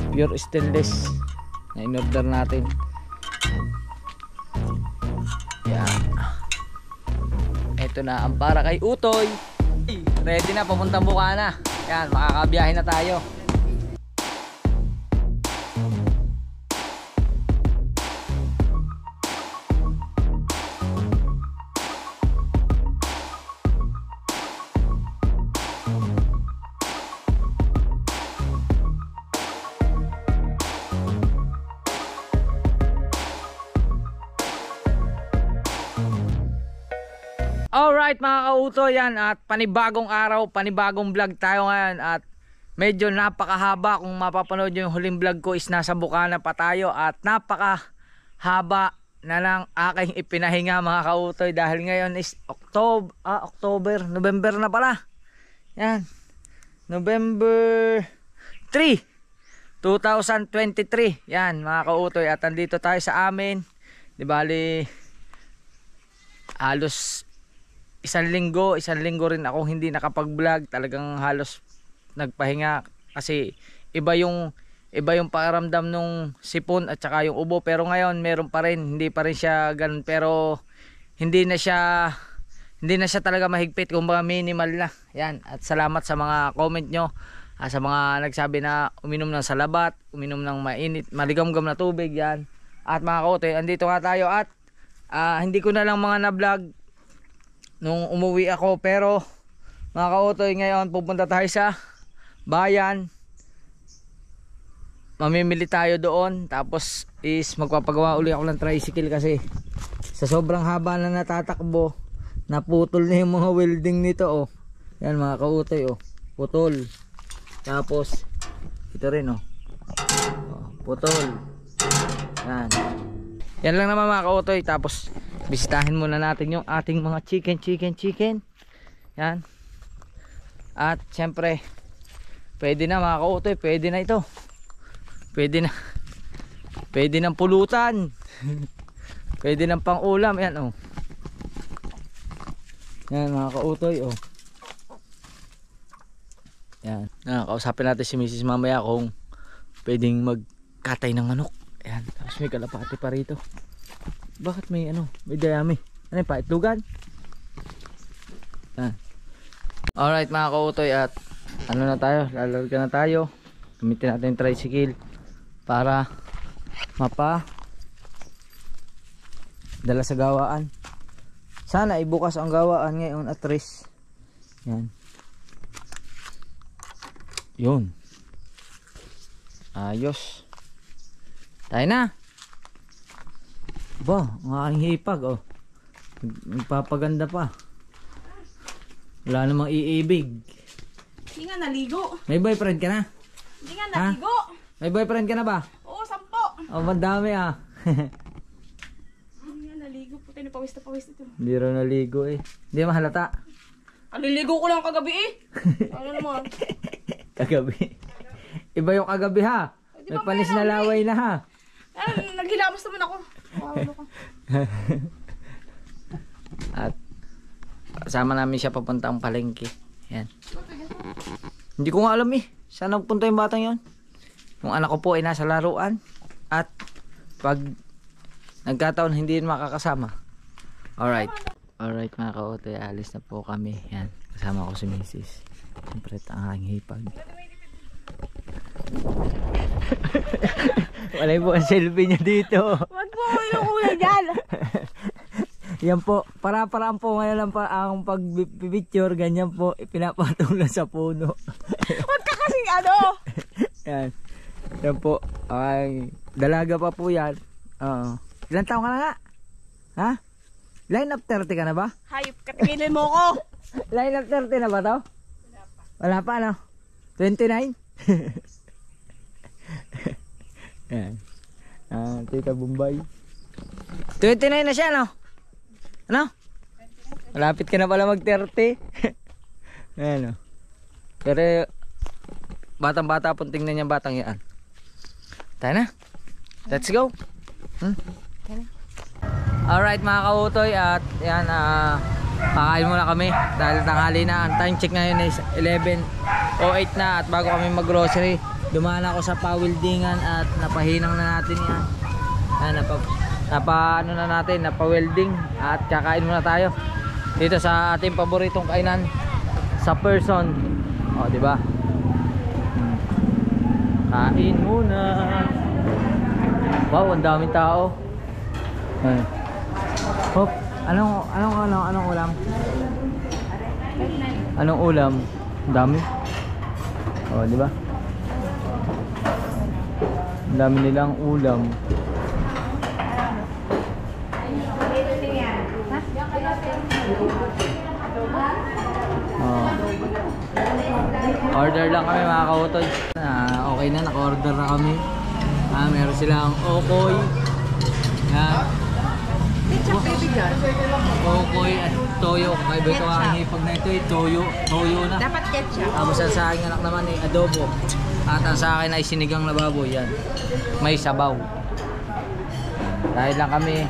Pure stainless na in-order natin. Yan. Ito na ang para kay Utoy. Ready na, papuntang Bukana. Yan, makakabiyahe na tayo. Alright mga kauto, yan at panibagong araw, panibagong vlog tayo ngayon at medyo napakahaba. Kung mapapanood nyo yung huling vlog ko is nasa Bukana pa tayo at napakahaba na lang aking ipinahinga mga kautoy dahil ngayon is November na pala. Yan, November 3, 2023. Yan mga kautoy at andito tayo sa amin. Di bali halos isang linggo rin akong hindi nakapag-vlog. Talagang halos nagpahinga kasi iba yung pakiramdam nung sipon at saka yung ubo. Pero ngayon meron pa rin, hindi pa rin siya ganun, pero hindi na siya talaga mahigpit, kumbaga minimal na. Yan, at salamat sa mga comment nyo, sa mga nagsabi na uminom ng salabat, uminom ng mainit, maligamgam na tubig. Yan. At mga kautoy, andito nga tayo at hindi ko na lang mga na-vlog nung umuwi ako, pero mga kautoy ngayon pupunta tayo sa bayan, mamimili tayo doon, tapos is magpapagawa uli ako ng tricycle kasi sa sobrang haba na natatakbo naputol na yung mga welding nito. Oh, yan mga kautoy, oh, putol. Tapos ito rin, oh, putol. Yan lang naman mga kautoy. Tapos bisitahin muna natin yung ating mga chicken. Yan. At syempre pwede na mga kautoy, pwede na ito. Pwede ng pulutan. Pwede ng pang ulam. Yan, oh. Yan mga kautoy, oh. Yan. Kausapin natin si Mrs. mamaya kung pwedeng magkatay ng manok. Yan. Tapos may kalapati pa rito. Bakit may may dayami? Ano yung paitlugan? Alright mga kautoy, at na tayo, lalarga na tayo. Gamitin natin yung tricycle para dala sa gawaan. Sana ibukas ang gawaan ngayon at 3. Yan. Yun. Ayos. Tayo na. Ba, ang aking hipag, oh. Nagpapaganda pa. Wala namang iibig. Hindi nga naligo. May boyfriend ka na? Hindi nga naligo. May boyfriend ka na ba? Oo, 10. Oh, madami ah. Hindi nga naligo. Puti na pawis ito. Hindi raw naligo eh. Hindi mahalata. Aliligo ko lang kagabi eh. Ano naman? Kagabi. Iba yung kagabi ha. May panis na laway na ha. Naghilamos naman ako. At kasama namin siya papuntang palengke. Yan. Hindi ko nga alam eh, saan nagpunta yung batang yon. Yung anak ko po ay nasa laruan. At pag nagkataon hindi makakasama. Alright mga kautoy, alis na po kami. Yan, kasama ko si Mrs. Siyempre ang aking hipag. Wala po ang selfie niya dito. Wag po yung kuya dyan. Yan po, para-paraan po ngayon ang pag-picture, ganyan po, pinapatulan sa puno. Wag ka kasing Yan. Yan po, ay, dalaga pa po yan. Ilan taong ka na nga? Ha? Line up 30 ka na ba? Hayop, katigilin mo ko. Line up 30 na ba to? Wala pa, no? 29? Yan. Tita Bombay. 29 na siya, no? Ano? Malapit ka na pala mag 30. Ayan, no? Pero batang-bata pong tingnan niya batang yan. Tayo na. Let's go. Alright mga kautoy, at yan, kakain muna kami dahil tanghali na. Ang time check ngayon is 11:08 na, at bago kami mag grocery dumaan ako sa pawildingan at napahinang na natin yan. Ano na natin, napa-welding at kakain muna tayo dito sa ating paboritong kainan sa Person. O, di ba? Kain muna. Wow, ang daming tao. Hop, anong ulam? Anong ulam? Ang dami. O, di ba? Ang dami nilang ulam. Order lang kami mga kautol. Okay na, naka-order na kami. Meron silang okoy. Okoy at toyo. Kakaiba ito ang hipag na ito. Toyo na. Dapat ketchup. Tapos sa aking anak naman adobo. At ang sa akin ay sinigang na baboy. Yan. May sabaw. Dahil lang kami.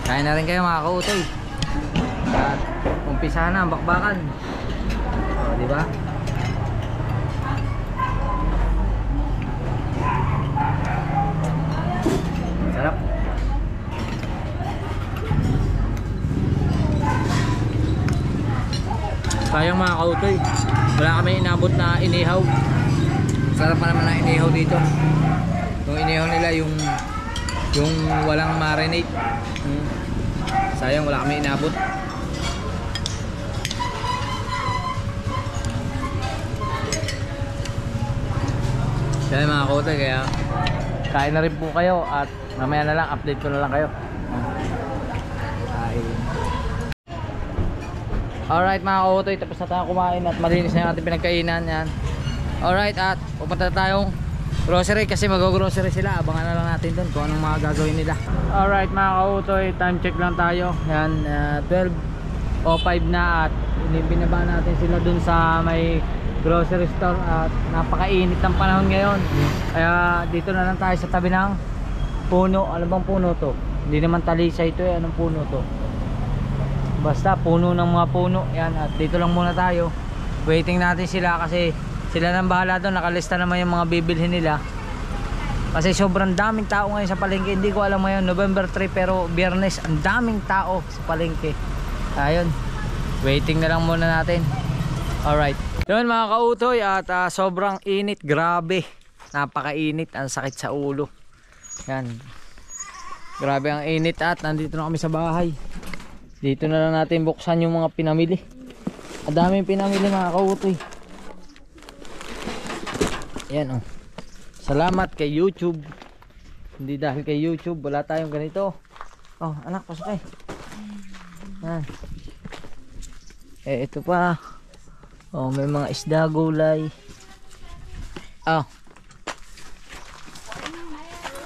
Kain na rin kayo mga kautoy. At umpisahan na ang bakbakan. O, diba? Sarap. Sayang mga kautoy, wala kami inabot na inihaw. Sarap pa naman na inihaw dito. Yung inihaw nila yung walang marinate. Sayang wala kami inabot. Kaya mga kautoy, kaya kain na rin po kayo at mamaya na lang update ko na lang kayo. Alright mga kautoy, tapos na tayo kumain at malinis na yung ating pinagkainan. Yan. Alright, at pupunta tayong grocery kasi mag-grocery sila. Abangan na lang natin dun kung anong mga gagawin nila. Alright mga kautoy, time check lang tayo. Yan, 12:05 na at binaba natin sila dun sa may grocery store at napakainit ng panahon ngayon. Kaya dito na lang tayo sa tabi ng puno. Ano bang puno to? Hindi naman talisay ito eh. Anong puno to? Basta puno ng mga puno. Yan, at dito lang muna tayo. Waiting natin sila kasi sila nang bahala doon. Nakalista naman yung mga bibilhin nila. Kasi sobrang daming tao ngayon sa palengke. Hindi ko alam ngayon, November 3 pero Biyernes, ang daming tao sa palengke. Ayun, waiting na lang muna natin. Alright. Yun mga kautoy, at sobrang init. Grabe, napakainit. Ang sakit sa ulo. Yan, grabe ang init at nandito na kami sa bahay. Dito na lang natin buksan yung mga pinamili. Ang daming pinamili mga kautoy. Ayan oh. Salamat kay YouTube. Hindi dahil kay YouTube wala tayong ganito. Oh anak, pasok eh. Yan. Ito pa. Oh, may mga isda, gulay. Oh.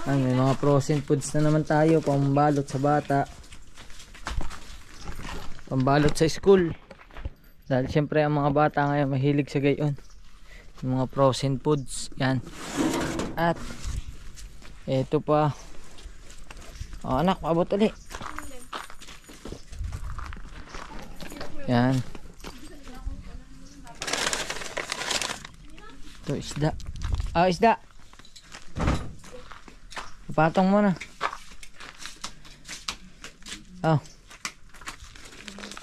May mga frozen foods na naman tayo. Pambalot sa bata. Pambalot sa school. Dahil siyempre ang mga bata ngayon mahilig sa gayon. Yung mga frozen foods. Yan. At ito pa. Oh anak, paabot ulit. Yan. Ito isda. Isda. Patong mo na.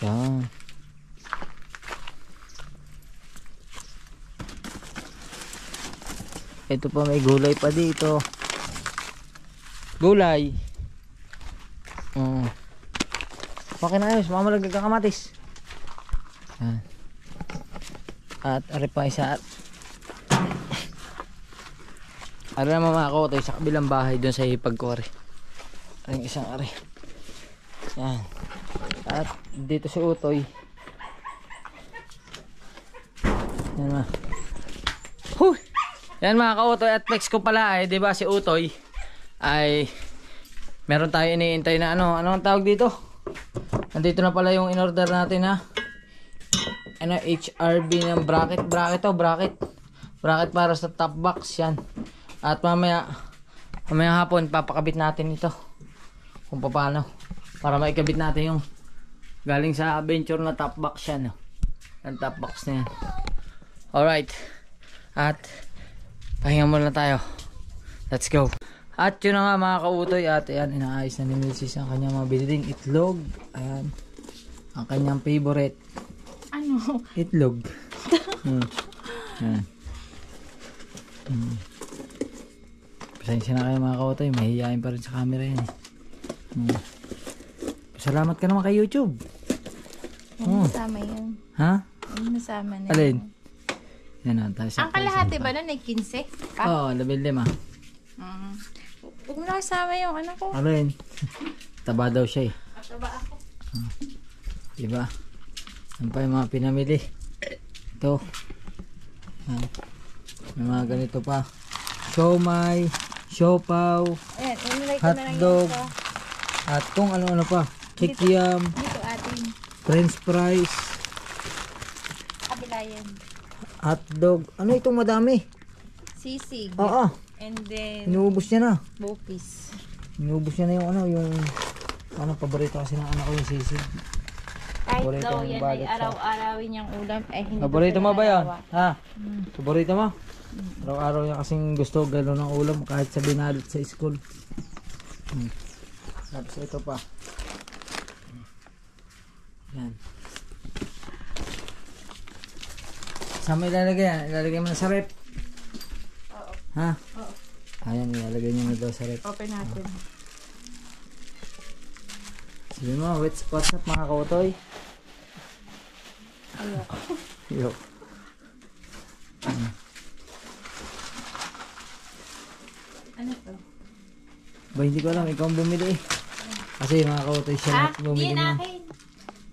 Yan. Ito pa, may gulay pa dito. Gulay. Bakit na ayos? Mamalagdag ang kamatis. Yan. At ari pa isa. Ari naman mga kautoy sa kabilang bahay doon sa hipag ko ari. Ang isang ari. Yan. At dito si Utoy. Yan ma. Huh! Yan mga kautoy, at flex ko pala ay, 'di ba si Utoy ay meron tayo iniintay na ano ang tawag dito? Nandito na pala yung in-order natin ha. HRB ng bracket para sa top box yan. At mamaya hapon papakabit natin ito kung paano para maikabit natin yung galing sa Adventure na top box yan. Ang top box na yan. Alright, At pahinga muna tayo. Let's go. At yun na nga mga kautoy, at ayan, inaayos na ni Mrs. ang kanyang mga biniling itlog. Ayan, ang kanyang favorite. Ano? Itlog. Ayan. Pasensya na kayo mga kautoy, mahihiyain pa rin sa camera yan eh. Salamat ka naman kay YouTube. Nasama yun. Ha? Nasama na Alin? yun. Yan na, tayo sa Ang kalahati ba nun ay 15? Pa? Oo, 15. Huwag mo na kasama yung ano ko. Alin? Taba daw siya eh. Mataba ako. Diba? Ano pa yung mga pinamili? Ito. May mga ganito pa. Siomay, siopaw, Ayan, inilay ko na lang hotdog, yun. at kung ano-ano pa. Kikiam, Dito atin. french fries, Kabila yan. hotdog. Ano itong madami? Sisig. Oo. And then, Inuubos niya na. bopis. Inuubos niya na yung ano, paborito kasi ng anak ko yung sisig. Kahit Paborito daw ang yan ay bagat sa- araw-arawin niyang ulam, eh hindi Paborito ko mo ba yan? pinakalawa. Ha? Paborito mo? Araw-araw niya kasing gusto gano'n ng ulam kahit sa binalot sa school. Tapos ito pa. Yan. Saan mo ilalagay yan? Ilalagay mo na sa rep? Oo. Ha? Oo. Ayan, ilalagay niyo na daw sa rep. Open natin. Sabi mo, what's up mga kautoy? Ayoko. Yo. Ano to? Ba, hindi ko alam, ikaw ang bumili eh. Kasi mga kautoy siya na bumili Yan na. akin.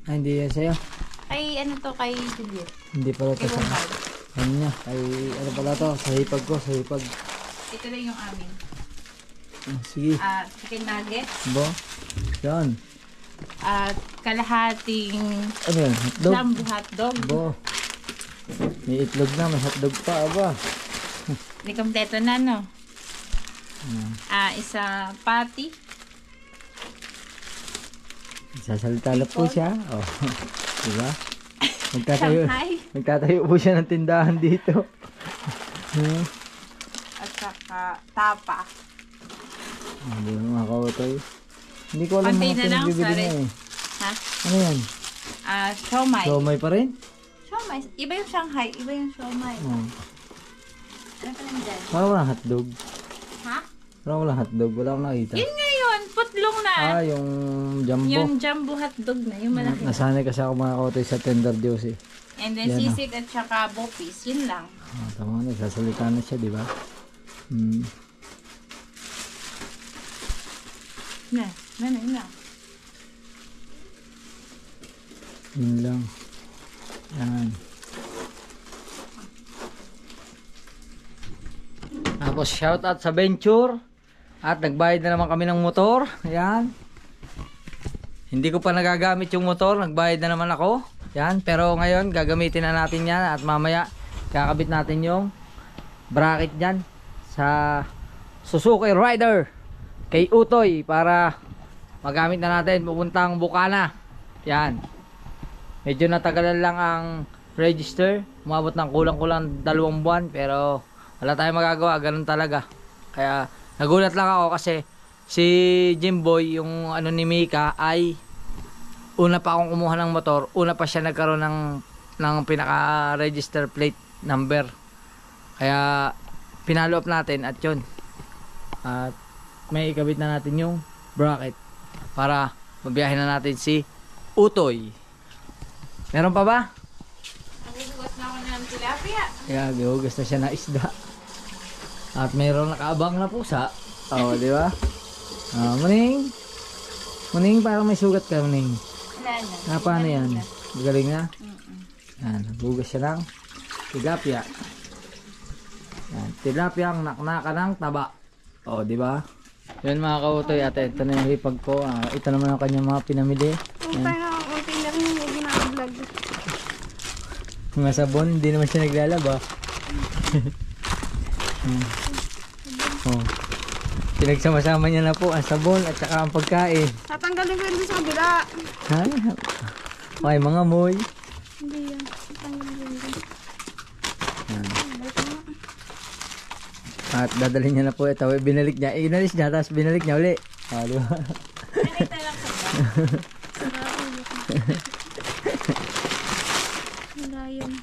Ay, hindi yan sa'yo. Kay ano to, kay Juliet. Hindi pala ito Kay sa Bombay. kanya. Ay, ano pala to? Sa hipag ko, sa hipag. Ito lang yung amin. Sige. Chicken nuggets. Bo. Yan. At kalahating Ano yan? Hotdog? lambu hotdog. Bo. May itlog na, may hotdog pa, aba. Hindi kompleto na, no? Isa patty. Sasalita lang po siya. Oh. Diba? Magtatayo, Shanghai. magtatayo po siya ng tindahan dito. At saka tapa. Hindi mo mga kautoy. Hindi ko alam Konti mga na lang, pinagbibili sorry. niya eh. Ha? Ano yan? Siomay. Siomay pa rin? Siomay. Iba yung Shanghai. Iba yung siomay. Oh. Ano pa lang dyan? Parang walang hotdog. Ha? Parang walang hotdog. Wala akong nakita. Yun nga yun. Putlong na. Yung jumbo. Yung jumbo hotdog na. Yung malaki. Nasanay kasi ako mga kautoy sa Tender Juice eh. And then Yan, sisig at saka bopis. Yun lang. Tama na, sasalita na siya, di ba? Yan. Yun lang. Yun lang. Yan. Tapos shout out sa Venture. At nagbayad na naman kami ng motor. Yan. Hindi ko pa nagagamit yung motor. Nagbayad na naman ako. Yan. Pero ngayon gagamitin na natin yan. At mamaya kakabit natin yung bracket dyan sa Suzuki Rider kay Utoy para magamit na natin pupuntang Bukana. Yan. Medyo natagalan lang ang register. Umabot ng kulang-kulang 2 buwan pero wala tayong magagawa. Ganun talaga. Kaya nagulat lang ako kasi si Jimboy, yung ano ni Mika ay una pa akong kumuha ng motor. Una pa siya nagkaroon ng pinaka-register plate number. Kaya pinalo up natin at yun. At may ikabit na natin yung bracket para mabiyahin na natin si Utoy. Meron pa ba? Nagugugas na ako ng tilapia. Kaya gihugas na siya na isda. At mayroong nakaabang na pusa. Oo, di ba? Muning. Muning, parang may sugat ka, Muning. Wala na. Paano yan? Magaling na? Yan, nagugas siya ng tilapia. Yan, tilapia ang naknaka ng taba. O, di ba? Yan mga kautoy, ate, ito na yung hipag ko. Ito naman ang kanyang mga pinamili. Kung tayo unti na rin yung ginablog. Mga sabon, hindi naman siya naglalaba. Oh. Pinagsama-sama niya na po ang sabon at saka ang pagkain. Tatanggalin ko yun sa kabila. Ha? Okay, mga moy. Hindi yan. Tatanggalin ko yun. Yan. Balik mo nga. At dadalhin niya na po ito. Binalik niya. Inalis niya. Tapos binalik niya uli. Di ba? Nakita lang sa ba? Wala yun.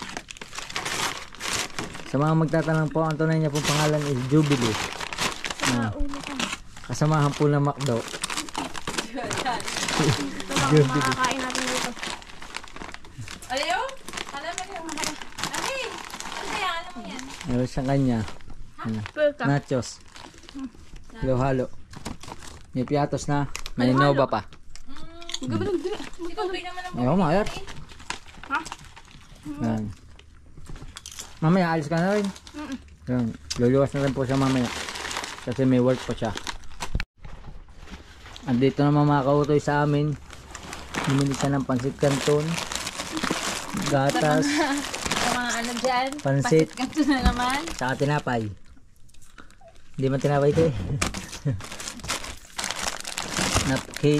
Sa mga magtatanong po, ang tunay niya pong pangalan is Jubilee. Sa ulo ka. Kasamahan po ng McDo. Ito baka makakain natin dito. Alayo? Alam mo yung mga... Ay! Ano kaya? Alam mo yan? Meron siyang kanya. Welcome. Nachos. Halo-halo. May piatos na. May Nova pa. Gabalog dito. Ito, naman ang Ayaw, mayat. Ha? Yan. Mamaya, alis ka na rin. Yan. Luluwas na rin po siya mamaya. Kasi may work pa siya. Andito naman mga kautoy sa amin. Bumili siya ng pansit canton. Gatas. Sa mga ano dyan? Pansit. Ganito na naman. Saka tinapay. Hindi man tinapay ito eh. Napkin.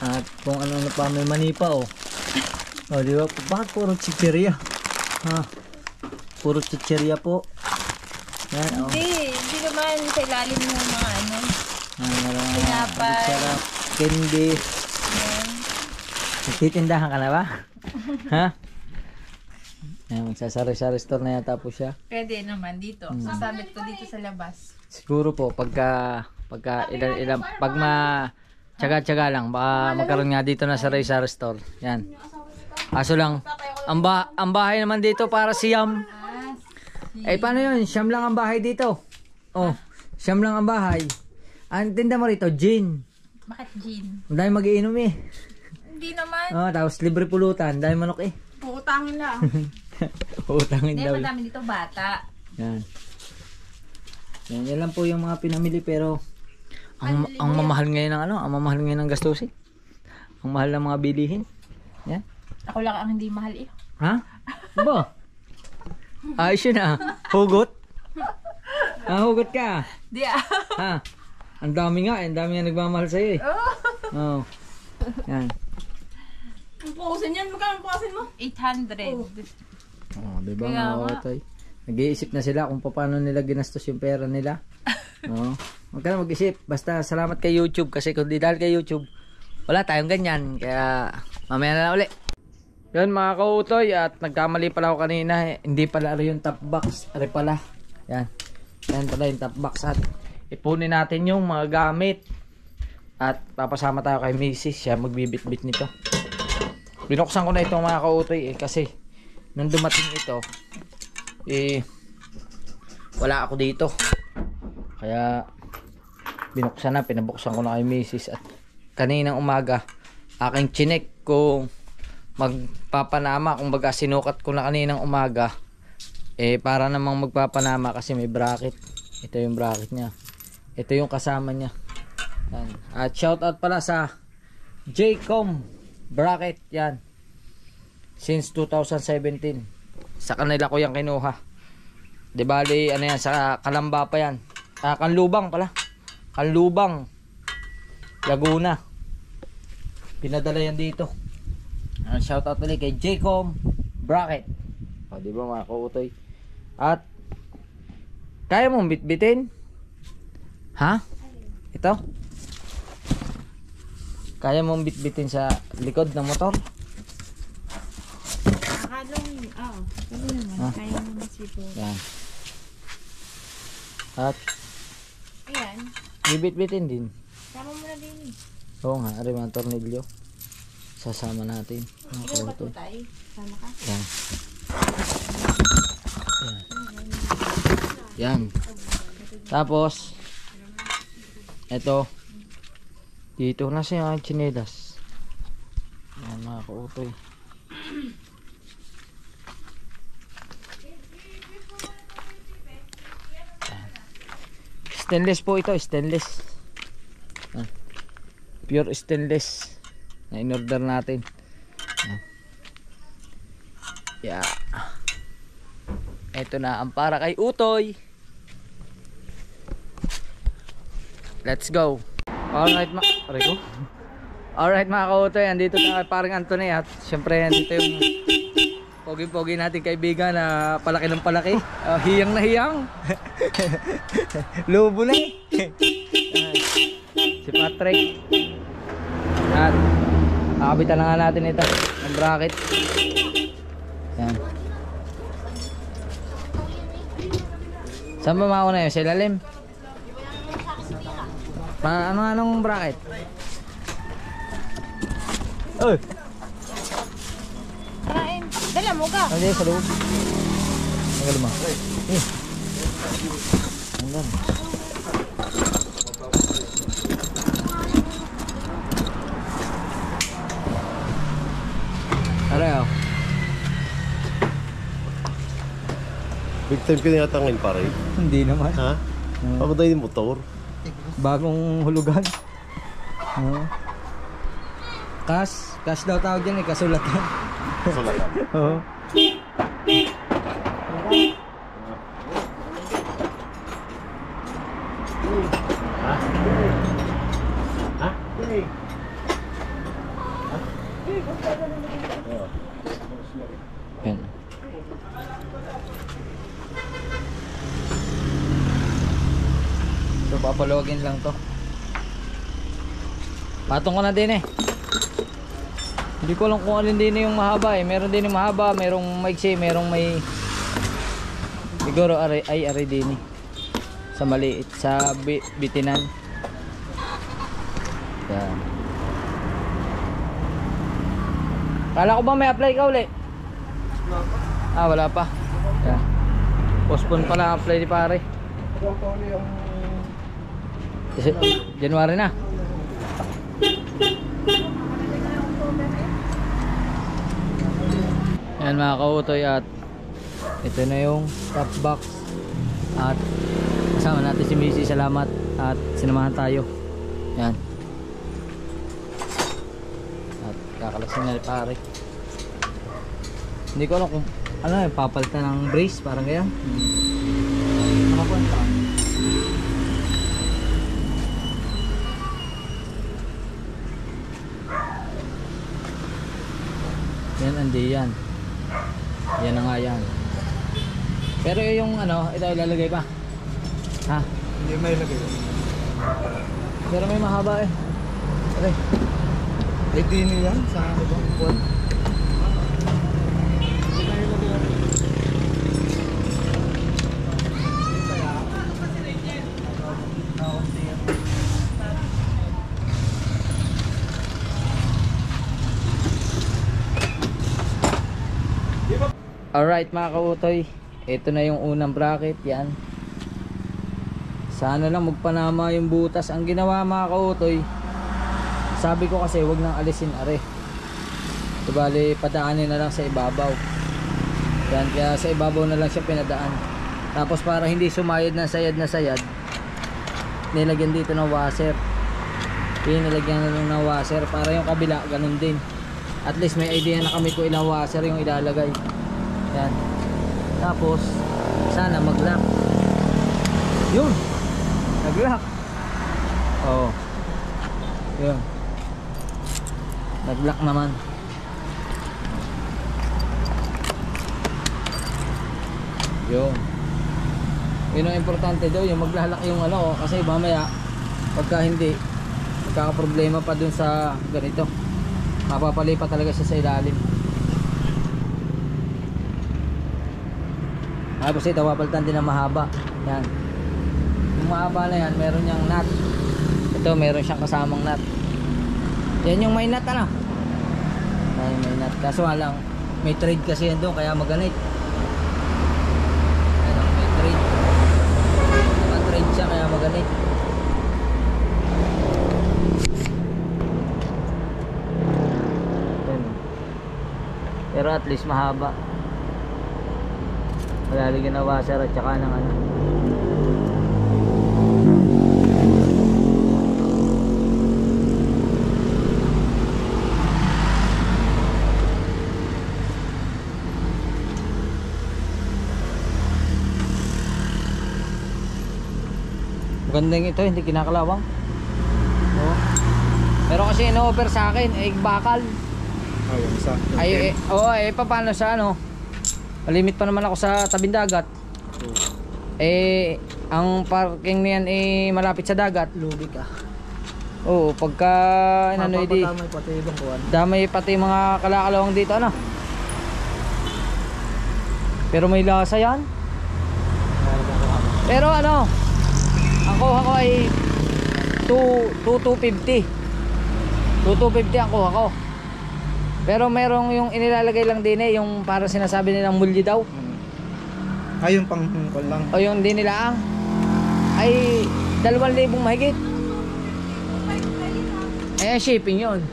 At kung ano pa, may mani pa oh. Oh, di ba? Bakit puro chichirya? Ha? Puro chichirya po. Yan oh. Hindi naman sa ilalim ng mga ano. Tinapay. Sarap. Candy. Yan. Nagtitindahan ka na ba? Ha? Ayan, magsasari-sari store na yata po siya. Pwede naman dito. Sasabit ko dito sa labas. Siguro po pagka ilan pag tsaga-tsaga lang baka magkaroon nga dito na sari-sari store. Yan. Aso lang ang bahay naman dito para siyam. Eh paano 'yun? Siyam lang ang bahay dito. Oh, siyam lang ang bahay. Ang tinda mo rito, gin. Bakit gin? Ang dami mag-iinom eh. Hindi naman. Oh, tapos libre pulutan, dami manok eh. Puutangin lang. Utangin Hindi, daw. madami dito bata. Yan. Yan lang po yung mga pinamili pero ang mamahal ngayon ng ano, ang mamahal ngayon ng gastusin. Ang mahal ng mga bilihin. Yan. Ako lang ang hindi mahal eh. Ha? Ba? Ayos yun ah. Hugot? Hugot ka. Di ah. Ha? Ang dami nga nagmamahal sa'yo eh. Oh. Yan. Ang pusin yan. Magkano ang pusin mo? 800. Oh, di ba Kaya mga nga. kautoy? Nag-iisip na sila kung paano nila ginastos yung pera nila. Oo. Huwag ka na mag-isip. Basta salamat kay YouTube kasi kung di dahil kay YouTube, wala tayong ganyan. Kaya mamaya na lang uli. Yun mga kautoy at nagkamali pala ako kanina. Hindi pala yung top box. Ari pala. Yan. Yan pala yung top box at ipunin natin yung mga gamit. At papasama tayo kay Mrs. Siya magbibit-bit nito. Binuksan ko na itong mga kautoy kasi nung dumating ito wala ako dito. Kaya binuksan na, pinabuksan ko na kay Mrs. At kaninang umaga aking chinek kung magpapanama, kung baga sinukat ko na kaninang umaga para namang magpapanama kasi may bracket. Ito yung bracket niya, ito yung kasama niya. Yan. At shout out pala sa Jcom bracket yan, since 2017 sa kanila ko yan kinuha. Di bali ano yan, sa Kalamba pa yan, Kanlubang pala, Kanlubang Laguna pinadala yan dito. Shout out ulit kay Jcom bracket. O di ba mga kautoy? At kaya mong bitbitin? Ha? Ito? Kaya mong bitbitin sa likod ng motor? Akala mo. Oo. Pwede naman. Kaya mo masipo. Yan. At Ayan. bibit-bitin din. Sama mo na din eh. Oo nga, ari mga tornilyo. Sasama natin. Ikaw ba tutay? Sama ka? Yan. Yan. Tapos eto dito na siya ang chinelas. Yan mga kautoy. Yan. Stainless po ito, stainless. Yan. Pure stainless na in-order natin. Yan. Yeah. Ito na ang para kay Utoy. Let's go. Alright Alright mga kautoy, andito na kay parang Anthony at syempre andito yung Pogi-pogi natin kaibigan na palaki ng palaki. Hiyang na hiyang. Lobo na eh. Si Patrick. At nakabitan na nga natin ito. Ang bracket. Yan. Saan ba mauna yun? Sa ilalim? Anong bracket? Oy! Tarain. Dala mo ka. Hindi, sa loob. Ang galing mo. Ang galing. Aray oh. Big time ka na yata ngayon pare. Hindi naman. Ha? Pamatay yung motor. Bagong hulugan. Cash daw tawag dyan eh, kasulatan. Kasulatan. Oo. Ha? Yan. So papalogin lang to. Patong ko na din eh. Hindi ko lang kung alin din yung mahaba eh. Meron din yung mahaba, merong maiksi, merong may siguro ari din eh. Sa maliit, sa bitinan. Yan. Kala ko ba may apply ka uli? Ah, wala pa. Yan. Postpone pala apply ni pare. Kasi January na. Yan mga kautoy, at ito na yung top box at kasama natin si Missy. Salamat at sinamahan tayo. Yan. At kakalasin na pare. Hindi ko alam kung ano eh, papalitan ng brace parang ganyan. Nakapunta. Yan, andi yan. Yan na nga yan. Pero yung ano, ito ilalagay pa. Ha? Hindi may lagay. Pero may mahaba eh. Okay. Ay di niya sa ibang buwan. Alright mga kautoy, ito na yung unang bracket. Yan. Sana lang magpanama yung butas. Ang ginawa mga kautoy, sabi ko kasi wag nang alisin are. Bali padaanin na lang sa ibabaw. Yan, kaya sa ibabaw na lang siya pinadaan. Tapos para hindi sumayad na sayad, nilagyan dito ng washer. Nilagyan na lang ng washer para yung kabila ganun din. At least may idea na kami kung ilang washer yung ilalagay. Yan. Tapos sana mag-lock. Yun. Nag-lock. Oh. Yun. Nag-lock naman. Yun. Yun ang importante daw, yung maglalak yung ano, kasi mamaya pagka hindi magkakaproblema pa dun sa ganito. Mapapalipat talaga siya sa ilalim. Tapos ito, papalitan din ng mahaba. Yan. Yung mahaba na yan, meron niyang nut. Ito, meron siyang kasamang nut. Yan yung may nut, ano? Yan, may nut. Kaso lang, may thread kasi yan doon, kaya maganit. Ano, may thread. Naka-thread siya, kaya maganit. Yan. Pero at least mahaba. Malalagyan na washer at saka ng ano. Magandang ito, hindi kinakalawang. Oh. Pero kasi ino-offer sa akin, bakal. Ayun sa. Paano sa ano? Malimit pa naman ako sa tabing dagat. Eh, ang parking niyan malapit sa dagat. Lugi ka. Oo, pagka ano hindi Mapapatamay pati ibang kuwan. damay pati mga kalakalawang dito ano. Pero may lasa yan. Pero ano, ang kuha ko ay 250 ang kuha ko. Pero merong yung inilalagay lang din yung para sinasabi nilang mulyi daw. Ayun pang kuwan lang. O yung din nila ay 2,000 mahigit. Eh shipping yun.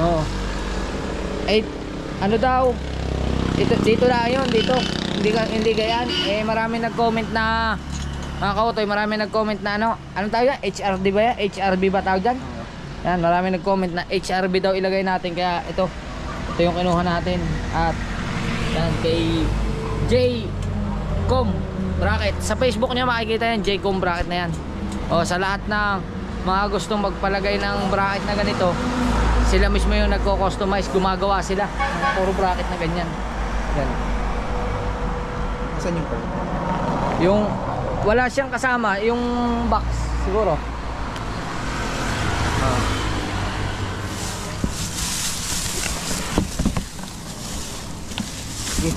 Oo. Eh ano daw? Dito na yun, dito. Hindi gayan. Eh marami nag-comment na mga kautoy, marami nag-comment na ano. Anong tawag yan? HRD ba yan? HRB ba tawag dyan? Yan, marami nag-comment na HRB daw ilagay natin. Kaya ito yung kinuha natin. At yan kay J.com Bracket. Sa Facebook niya makikita yan, J.com Bracket na yan. O sa lahat ng mga gustong magpalagay ng bracket na ganito, sila mismo yung nagko-customize, gumagawa sila ng puro bracket na ganyan. Yan. Saan yung pala? Yung wala siyang kasama, yung box siguro. Sige.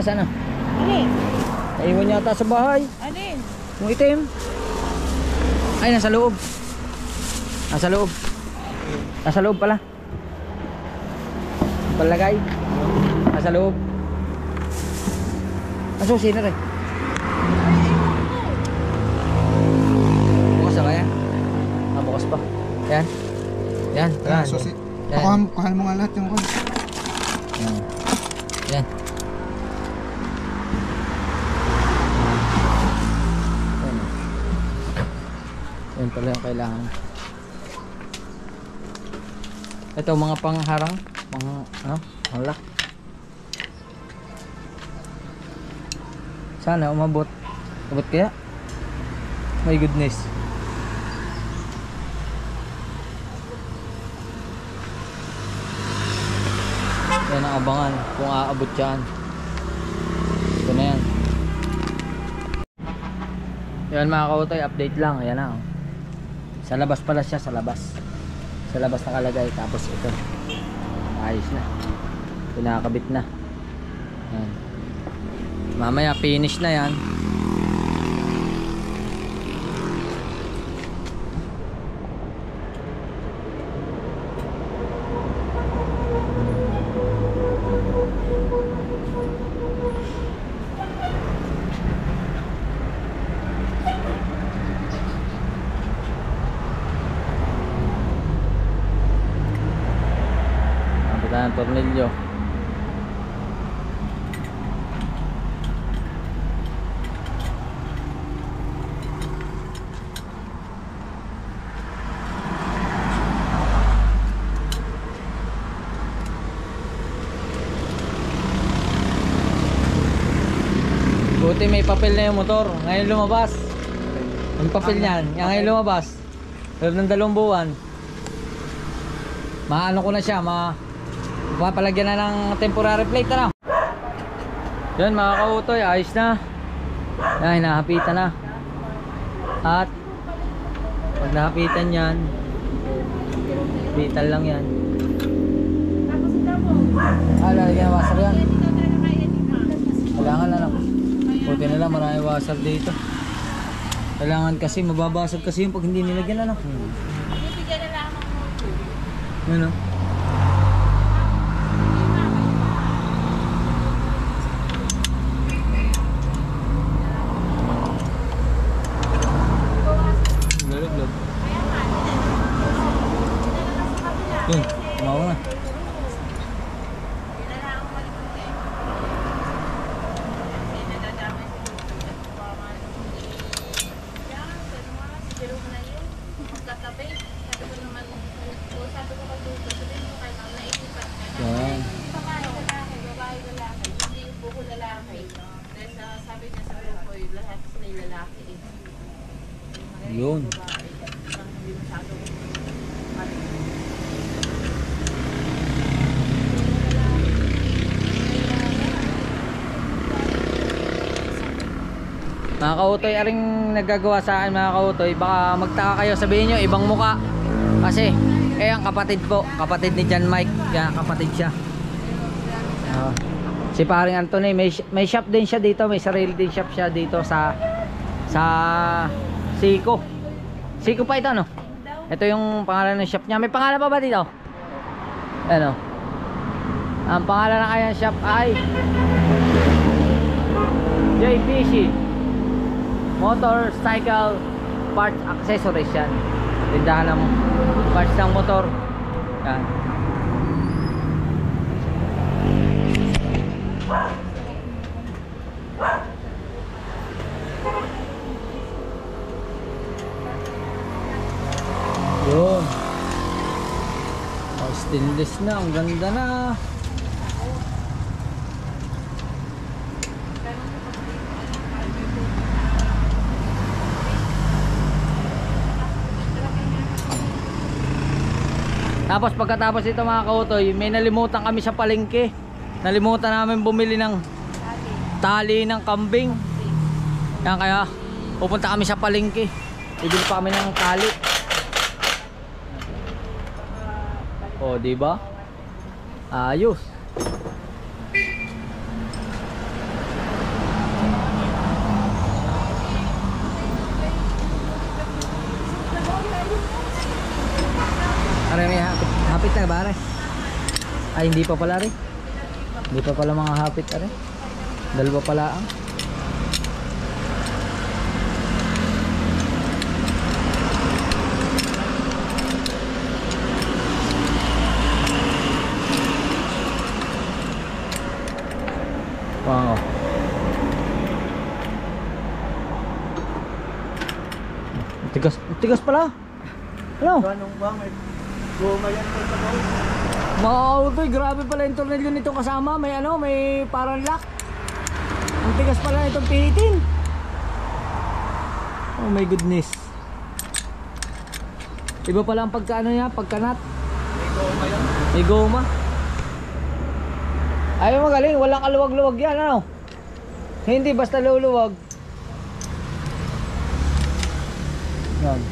Saan na? Alin? Naiwan yata sa bahay. Alin? Yung itim. Ay, nasa loob. Nasa loob. Nasa loob pala. Palagay. Nasa loob. Susi na rin. Bukas na ba yan? Bukas pa. Yan. Yan. Ayan, susi. Yan. Kuhan mo nga lahat yung kuwan. Yan. Yan. Yan pala yung kailangan. Ito mga pangharang, lock. Sana umabot. Abot kaya? My goodness. Yan ang abangan kung aabot yan. Ito na yan. Yan mga kautoy, update lang. Ayan na. Sa labas pala siya, sa labas. Sa labas nakalagay. Tapos ito. Ayos na. Pinakakabit na. Yan. Mamaya finish na yan. Ang tornilyo. Buti may papel na yung motor. Ngayon lumabas. Yung papel niyan, yung ngayon lumabas. Loob ng 2 buwan. Maano ko na siya, papalagyan na ng temporary plate na. Yan mga kautoy, ayos na. Yan, hinahapitan na. At pag nahapitan yan, hapitan lang yan. Lalagyan na washer yan. Kailangan na lang. Buti na lang, marami washer dito. Kailangan kasi, mababasag kasi yung pag hindi nilagyan na lang. Bibigyan na lang ng motor. Yun o. Yun, tumawa na. Yan. Yun. Mga kautoy, aring nagagawa sa akin mga kautoy. Baka magtaka kayo, sabihin nyo ibang muka. Kasi ang kapatid po, kapatid ni John Mike. Yan, kapatid siya. Si paring Anthony, may shop din siya dito. May sarili din shop siya dito sa Siko. Siko pa ito, no? Ito yung pangalan ng shop niya. May pangalan pa ba dito? Ano? Ang pangalan ng kanyang shop ay JPC Motorcycle Parts Accessories. Yan, tindahan ng parts ng motor. Yan. Yun. Stainless na, ang ganda na. Tapos pagkatapos ito mga kautoy, may nalimutan kami sa palengke. Nalimutan namin bumili ng tali ng kambing. Yan, kaya pupunta kami sa palengke. Bibili pa kami ng tali. Oh, di ba? Ayos. Are, may hapit na ba, are? Ay, hindi pa pala, are. Hindi pa pala mga hapit, are. Dalawa pala ang. Wow. Tigas pala. Ano? Anong ba? May goma yan po sa bawah. Mga kautoy, grabe pala yung tornilyo nito kasama. May ano, may parang lock. Ang tigas pala itong pihitin. Oh my goodness. Iba pala ang pagkaano niya, pagkanat. May goma yan. May goma. Ay, magaling, walang kaluwag-luwag yan, ano? Hindi basta luluwag. Yan.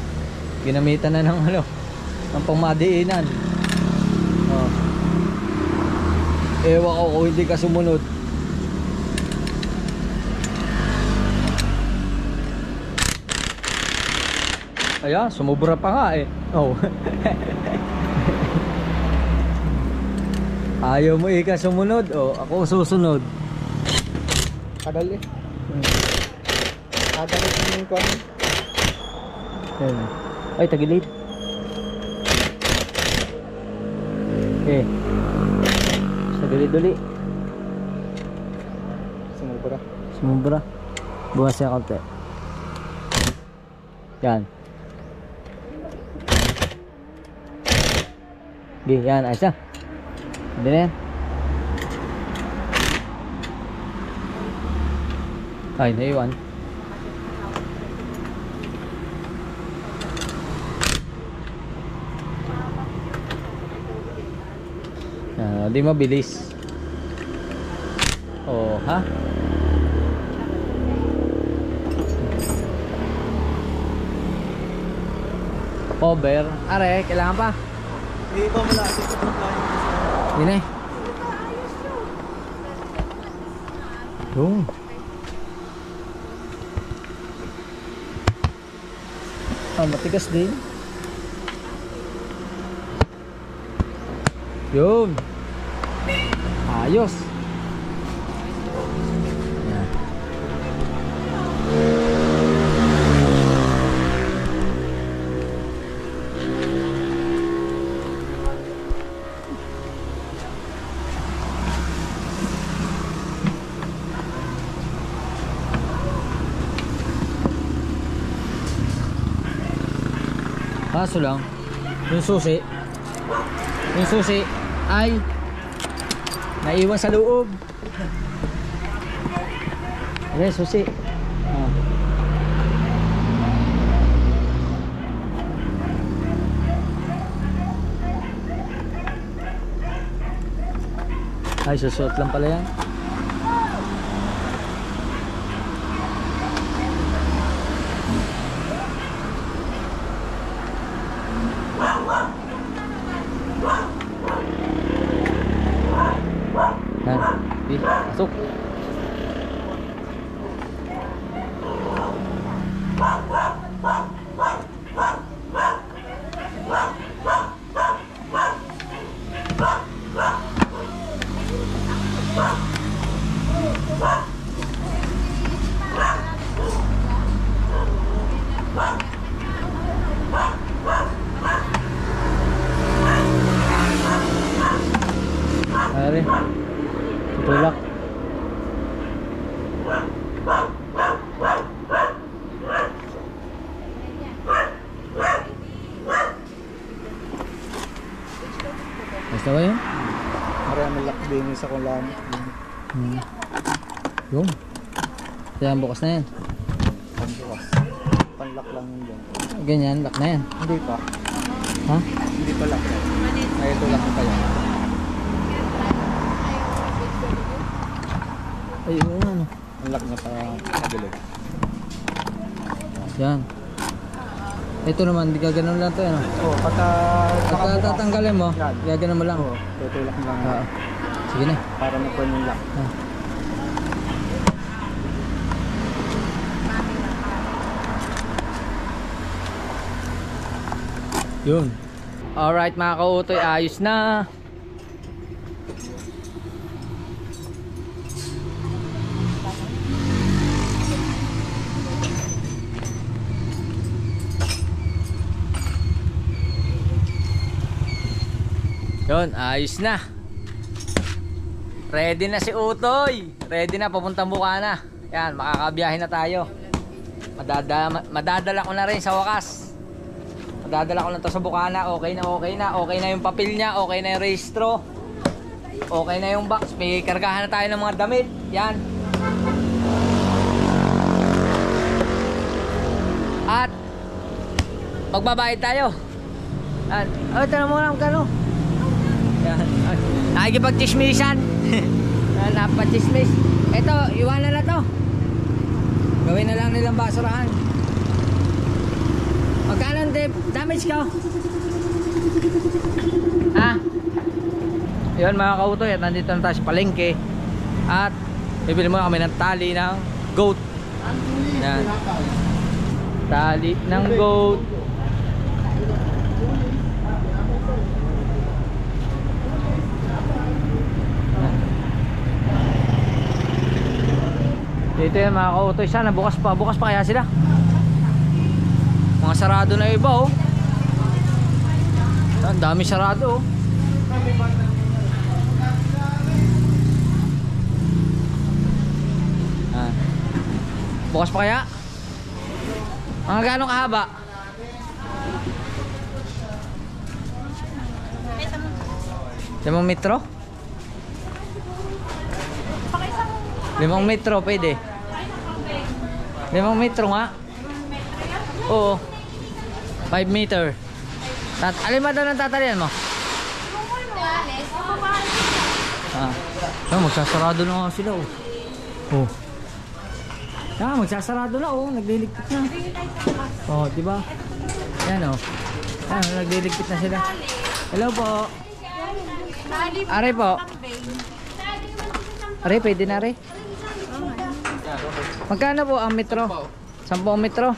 Ginamitan na ng ano, ng pangmadiinan. Oh. Ewan ko kung hindi ka sumunod. Ayan, sumubra pa nga eh. Oh. Ayaw mo ika sumunod, o ako susunod. Kadali. Kadali yung kwan. Ay, tagilid. Okay. Tagilid uli. Sumubra. Sumubra. Bukas siya konti. Yan. Okay, yan, ayos na. Hindi na yan. Ay, naiwan. Di mabilis. Oh, ha? Cover. Are, kailangan pa. Hindi ba wala ito sa plano? Yun eh. Yung. Ah, matigas din. Yun. Ayos. Yan. Kaso lang, yung susi ay naiwan sa loob. Okay, susi. Ay, susuot lang pala yan. Yan. Okay, pasok. Ari, tutulak. Basta ba yun? Marami lock din sa kulang. Yung. Kaya bukas na yan. Panbukas. Panlock lang yun dyan. Ganyan, lock na yan. Hindi pa. Ha? Hindi pa lock yan. Ay, ito lang pa yan. Ayun na ano. Ang lock na pa kabilig. Yan. Ito naman, di gaganon lang to, ano? Oo, pagka Pagka tatanggalin mo, Yan. gaganon mo lang. Oo, tutulak mo lang. Oo. Sige na. Para na-turn yung lock. Yun. Alright mga kautoy, ayos na. Yun, ayos na. Ready na si Utoy. Ready na, papuntang Bukana. Yan, makakabiyahe na tayo. Madadala ko na rin sa wakas. Madadala ko na to sa Bukana. Okay na, okay na. Okay na yung papel niya. Okay na yung rehistro. Okay na yung box. May kargahan na tayo ng mga damit. Yan. At magbabayad tayo. At tanong mo lang kano. Yan. Nakikipag-chismisan. Napag-chismis. Ito, iwanan na to. Gawin na lang nilang basurahan. Magkano ang damage ko? Ha? Yun mga kautoy, at nandito na tayo sa palengke. At bibili muna kami ng tali ng goat. Yan. Tali ng goat. Dito yan mga kautoy, sana bukas pa kaya sila. Mga sarado na iba oh. Ang dami sarado oh. Bukas pa kaya? Mga ganong kahaba? Limang metro? 5 metro pwede. 5 metro nga. Oo. 5 meter. Alin ba daw ng tatalian mo? Magsasarado na nga sila oh. Oh. Magsasarado na oh, nagliligpit na. Oh, di ba? Yan oh. Nagliligpit na sila. Hello po. Are po. Are, pwede na are. Magkano po ang metro? 10 metro?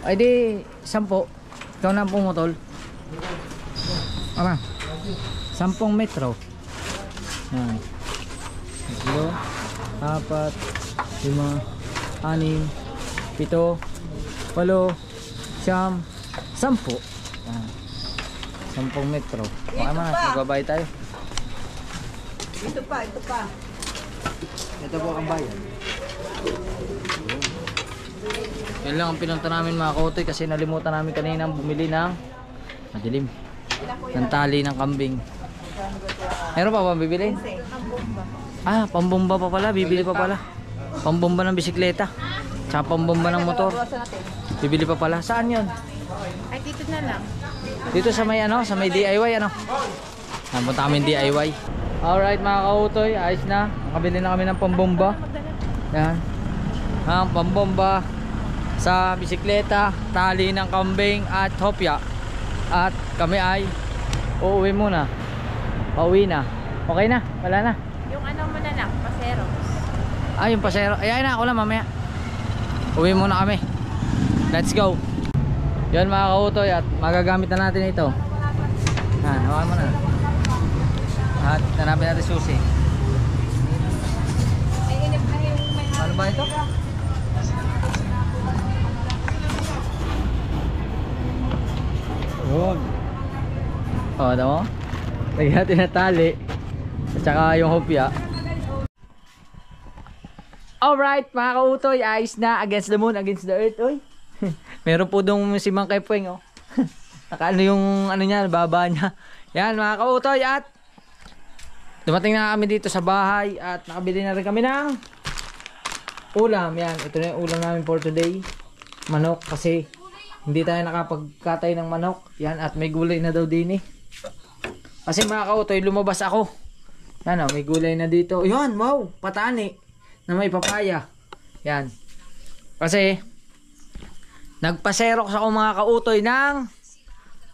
Ay di 10. Ikaw na ang pumutol. Ama. 10 metro. Yan. 4, 5, 6, 7, 8, 9, 10. Yan. 10 metro. Okay man, magbabay tayo. Ito pa. Ito po ang bayan. Yan lang ang pinunta namin mga kautoy kasi nalimutan namin kanina bumili ng madilim ng tali ng kambing. Meron pa ba bibili? Pambomba pa pala, bibili pa pala. Pambomba ng bisikleta tsaka pambomba ng motor. Bibili pa pala. Saan yun? Ay, dito na lang. Dito sa may ano, sa may DIY ano. Napunta kami DIY. Alright mga kautoy, ayos na. Nakabili na kami ng pambomba. Yan. Ang pambomba sa bisikleta, tali ng kambing at hopya. At kami ay uuwi muna. Pauwi na. Okay na, wala na. Yung ano mo na lang, paseros. Ah, yung pasero. Ayan na, ako lang mamaya. Uwi muna kami. Let's go. Yan mga kautoy, at magagamit na natin ito. Hawakan mo na. At hanapin natin susi. Ay, inip na yung may Ano ba ito? Yun. O, ano mo? Lagyan natin na tali. At saka yung hopya. Alright mga kautoy, ayos na. Against the moon, against the earth. Uy. Meron po dong si Mang Kepweng, oh. Nakaano yung ano niya, baba niya. Yan mga kautoy, at dumating na kami dito sa bahay at nakabili na rin kami ng ulam. Yan, ito na yung ulam namin for today. Manok, kasi hindi tayo nakapagkatay ng manok. Yan, at may gulay na daw din eh. Kasi mga kautoy, lumabas ako. Yan, oh, may gulay na dito. Yan, wow, patani na may papaya. Yan. Kasi nagpaserox ako mga kautoy ng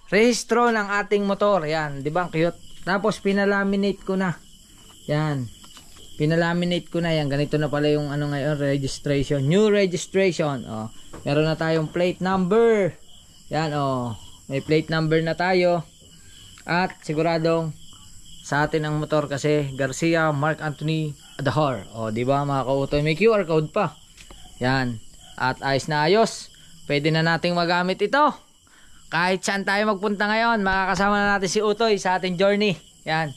rehistro ng ating motor. Yan, 'di ba? Cute. Tapos pinalaminate ko na. Yan. Pinalaminate ko na yan. Ganito na pala yung ano ngayon, registration. New registration. Oh. Meron na tayong plate number. Yan, oh. May plate number na tayo. At siguradong sa atin ang motor kasi Garcia Mark Anthony Adahar. Oh, 'di ba mga kautoy? May QR code pa. Yan. At ayos na ayos. Pwede na nating magamit ito. Kahit saan tayo magpunta ngayon, makakasama na natin si Utoy sa ating journey. Yan.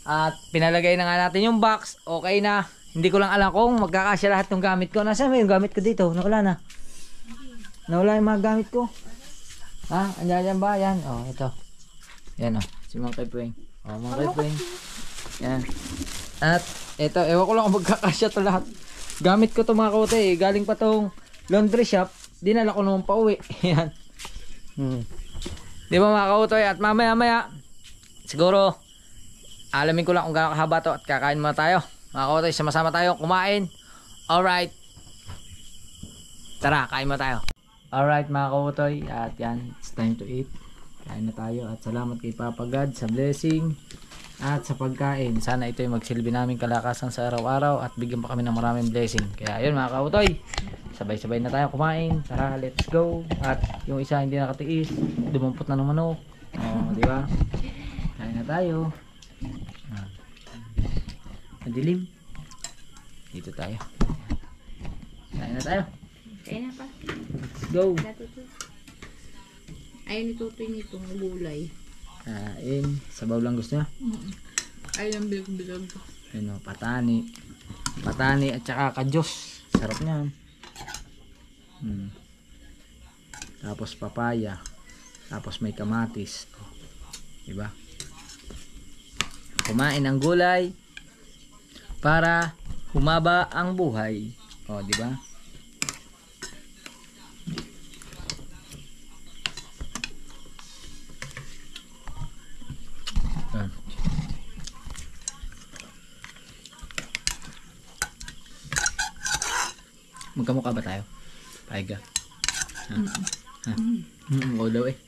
At pinalagay na nga natin yung box. Okay na. Hindi ko lang alam kung magkakasya lahat ng gamit ko. Nasaan ba yung gamit ko dito? Nawala na. Nawala yung mga gamit ko. Ha? Andiyan ba? Yan. Oh, ito. Yan oh. Si Mang Kepweng. Oh, Mang Kepweng. Yan. At ito, ewan ko lang kung magkakasya to lahat. Gamit ko to mga kautoy. Galing pa tong laundry shop. Dinala ko naman pa uwi. Yan. Di ba mga kautoy? At mamaya siguro alamin ko lang kung gaano kahaba to at kakain muna tayo mga kautoy. Sama-sama tayo kumain. Alright, tara kain muna tayo. Alright mga kautoy, at yan, it's time to eat. Kain na tayo at salamat kay Papa God sa blessing at sa pagkain. Sana ito yung magsilbi namin kalakasan sa araw-araw at bigyan pa kami ng maraming blessing. Kaya yun mga kautoy, sabay-sabay na tayo kumain. Tara, let's go. At yung isa hindi nakatiis, dumampot na ng manok. Oh, di ba? Kain na tayo. Madilim. Dito tayo. Kain na tayo. Kaya na pa. Let's go. Ayaw ni Tutoy nitong gulay. Kain. Sabaw lang gusto niya. Ayaw ng bilog-bilog. Ano, patani. Patani at saka kadyos. Sarap niyan. Tapos papaya. Tapos may kamatis. Oh, diba? Kumain ng gulay para humaba ang buhay. Oh, diba? Magkamukha ba tayo? Paiga. Ha? Ha? Oo daw eh.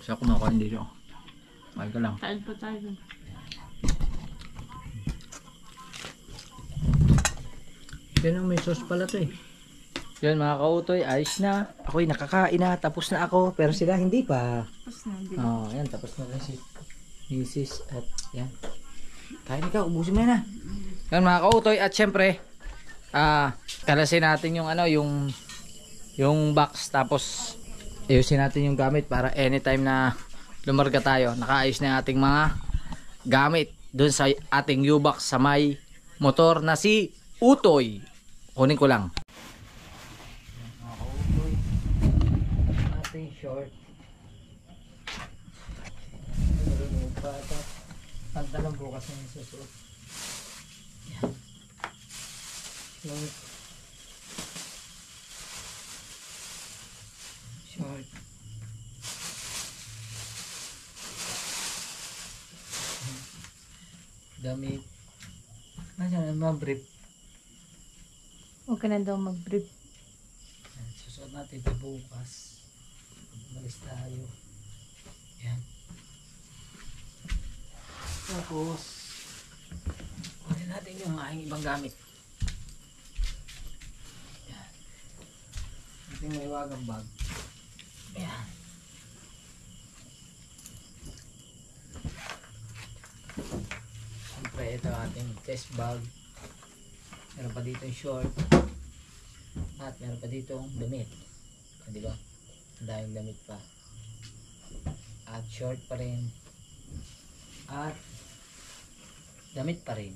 Siya kumakain dito. Paiga lang. Kain pa tayo. Yan may sauce pala to eh. Yan mga kautoy, ayos na. Ako'y nakakain na, tapos na ako. Pero sila hindi pa. Tapos na. Oh, yan, tapos na rin si Mrs. At yan. Kain ikaw, ubusin mo yan ha. Yan mga kautoy, at syempre, kalasin natin yung ano, yung box. Tapos, ayusin natin yung gamit para anytime na lumarga tayo, nakaayos na yung ating mga gamit dun sa ating U-box sa may motor na si Utoy. Kunin ko lang. Ating short. Pantalon bukas na yung susuot. Yan. Short. Short. Damit. Nasaan ang mga brief? Huwag ka na daw mag-brief. Susuot natin ito bukas. alis tayo. Yan. Tapos, kunin natin yung aking ibang gamit. Yan. Ating maiwagang bag. Yan. Siyempre, ito ating chest bag. Meron pa dito yung short. At meron pa dito yung damit. Di ba? Ang daming damit pa. At short pa rin. At damit pa rin.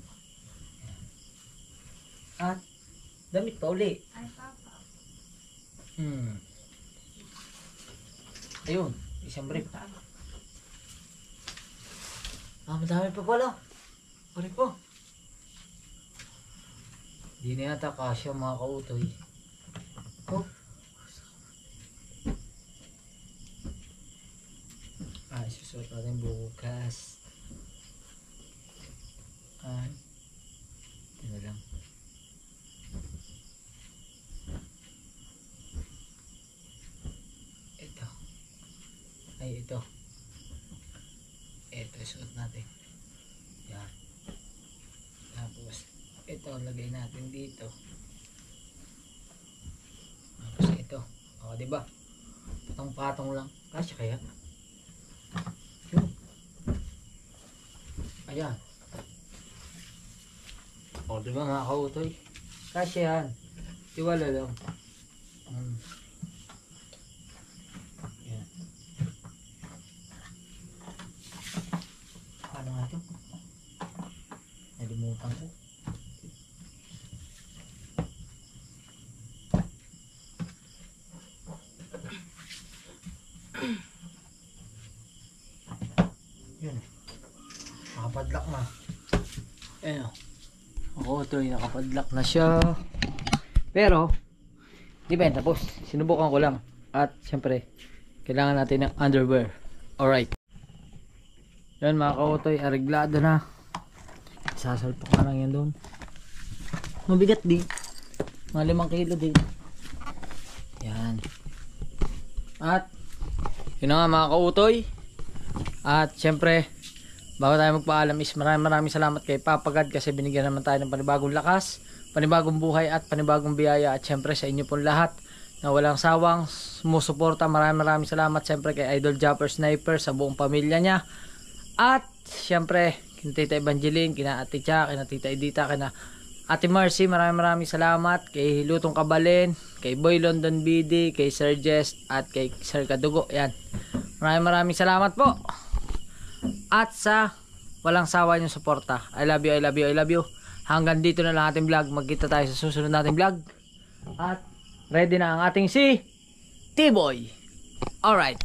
Yan. At damit pa uli. Ay, papa. Ayun, isang brief. Madami pa pala. Pare po. Di na yata kasya mga kautoy. Oh. Isusuot natin bukas. Ito lang. Ito. Ito. Ito, isuot natin. Yan. Tapos, ito, lagay natin dito. Tapos ito. O, diba? Patong-patong lang. Kasya kaya? Yun. Ayan. O, diba mga kautoy? Kasya yan. Tiwala lang. Yan. Paano nga ito? Nalimutan ko. Yun. Nakapadlock na. Ayan o. Ako ito nakapadlock na siya. Pero, di ba yan tapos? Sinubukan ko lang. At syempre, kailangan natin ng underwear. Alright. Yan mga kautoy, areglado na. Sasalpok na lang yan doon. Mabigat din. Mga 5 kilo din. Yan. At, yun na nga mga kautoy. At syempre, bago tayo magpaalam is maraming salamat kay Papa God kasi binigyan naman tayo ng panibagong lakas, panibagong buhay at panibagong biyaya. At syempre sa inyo pong lahat na walang sawang sumusuporta, maraming salamat syempre kay Idol Japper Sniper sa buong pamilya niya. At syempre kina Tita Evangeline, kina Ate Cha, kina Tita Edita, kina Ate Marcy, maraming salamat kay Lutong Kabalen, kay Boy London BD, kay Sir Jess at kay Sir Kadugo. Yan. Maraming salamat po. At sa walang sawa niyong suporta. I love you, I love you, I love you. Hanggang dito na lang ating vlog. Magkita tayo sa susunod nating vlog. At ready na ang ating si T-Boy. Alright.